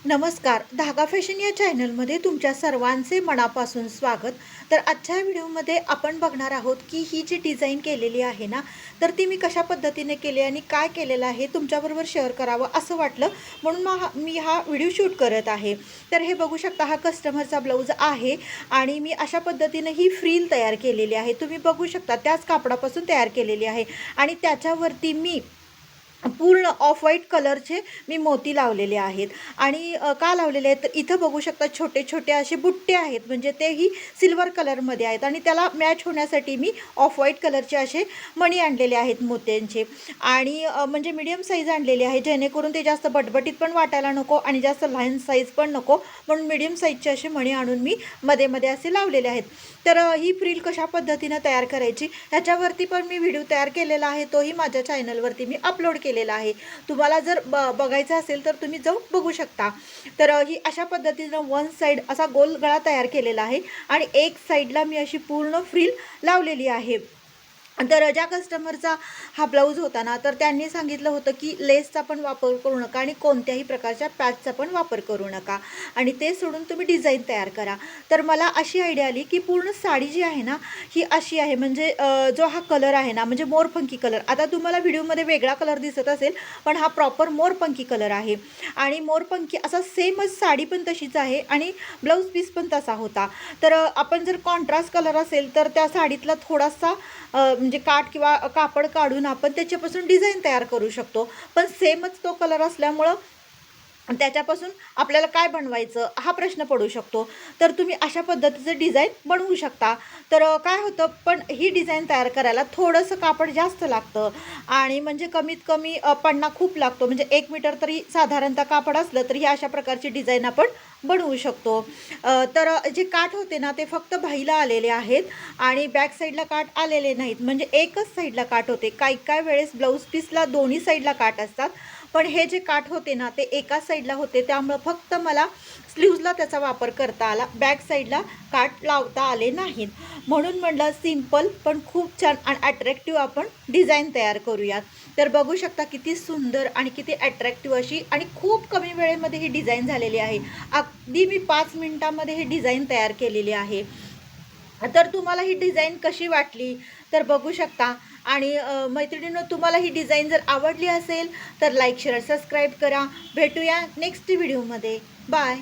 नमस्कार. धागा फॅशन या चॅनलमध्ये तुमच्या सर्वांचे मनापासून स्वागत. तर आजच्या व्हिडिओमध्ये आपण बघणार आहोत की ही जी डिझाईन केलेली आहे ना, तर ती मी कशा पद्धतीने केली आणि काय केलेलं आहे तुमच्याबरोबर शेअर करावं असं वाटलं, म्हणून मी हा व्हिडिओ शूट करत आहे. तर हे बघू शकता, हा कस्टमरचा ब्लाऊज आहे आणि मी अशा पद्धतीने ही फ्रील तयार केलेली आहे. तुम्ही बघू शकता त्याच कापडापासून तयार केलेली आहे आणि त्याच्यावरती मी पूर्ण ऑफ व्हाईट कलरचे मी मोती लावलेले आहेत. आणि का लावलेले आहेत तर इथं बघू शकता छोटे छोटे असे बुट्टे आहेत, म्हणजे तेही सिल्वर कलरमध्ये आहेत आणि त्याला मॅच होण्यासाठी मी ऑफ व्हाईट कलरचे असे मणी आणलेले आहेत मोत्यांचे. आणि म्हणजे मीडियम साईज आणलेली आहे, जेणेकरून ते जास्त बटबटीत पण वाटायला नको आणि जास्त लहान साईज पण नको, म्हणून मीडियम साईजचे असे मणी आणून मी मध्ये मध्ये असे लावलेले आहेत. तर ही फ्रील कशा पद्धतीनं तयार करायची ह्याच्यावरती पण मी व्हिडिओ तयार केलेला आहे, तोही माझ्या चॅनलवरती मी अपलोड केलेला आहे. तुम्हाला जर बघायचं असेल तर तुम्ही जाऊन बघू शकता. तर ही अशा पद्धतीनं वन साईड असा गोल गळा तयार केलेला आहे आणि एक साईडला मी अशी पूर्ण फ्रील लावलेली आहे. तर ज्या कस्टमरचा हा ब्लाऊज होता ना, तर त्यांनी सांगितलं होतं की लेसचा पण वापर करू नका आणि कोणत्याही प्रकारच्या पॅचचा पण वापर करू नका आणि ते सोडून तुम्ही डिझाईन तयार करा. तर मला अशी आयडिया आली की पूर्ण साडी जी आहे ना, ही अशी आहे, म्हणजे जो हा कलर आहे ना, म्हणजे मोरपंखी कलर. आता तुम्हाला व्हिडिओमध्ये वेगळा कलर दिसत असेल, पण हा प्रॉपर मोरपंखी कलर आहे आणि मोरपंखी असा सेमच साडी पण तशीच आहे आणि ब्लाऊज पीस पण तसा होता. तर आपण जर कॉन्ट्रास्ट कलर असेल तर त्या साडीतला थोडासा म्हणजे काठ किंवा कापड काढून आपण त्याच्यापासून डिझाईन तयार करू शकतो. पण सेमच तो कलर असल्यामुळं त्याच्यापासून आपल्याला काय बनवायचं हा प्रश्न पडू शकतो. तर तुम्ही अशा पद्धतीचं डिझाईन बनवू शकता. तर काय होतं, पण ही डिझाईन तयार करायला थोडंसं कापड जास्त लागतं आणि म्हणजे कमीत कमी पन्ना खूप लागतो. म्हणजे 1 मीटर तरी साधारणतः कापड असलं तरी अशा प्रकारची डिझाईन आपण बनवू शकतो. तर जे काठ होते ना, ते फक्त बाहीला आलेले आहेत आणि बॅक साईडला काठ आलेले नाहीत, म्हणजे एकच साईडला काठ होते. काही काही वेळेस ब्लाऊज पीसला दोन्ही साईडला काठ असतात, पण हे जे काठ होते ना ते एकाच साईडला होते, त्यामुळं फक्त मला स्लीव्जला त्याचा वापर करता आला, बॅक साईडला काठ लावता आले नाहीत. म्हणून म्हटलं सिंपल पण खूप छान आणि अट्रॅक्टिव्ह आपण डिझाईन तयार करूयात. तर बघू शकता किती सुंदर आणि किती अट्रॅक्टिव्ह अशी आणि खूप कमी वेळेमध्ये ही डिझाईन झालेली आहे. अगदी मी 5 मिनिटामध्ये ही डिझाईन तयार केलेली आहे. तर तुम्हाला ही डिझाईन कशी वाटली तर बघू शकता. आणि मैत्रिणींनो, तुम्हाला ही डिझाईन जर आवडली असेल तर लाईक शेअर सबस्क्राईब करा. भेटूया नेक्स्ट व्हिडिओमध्ये. बाय.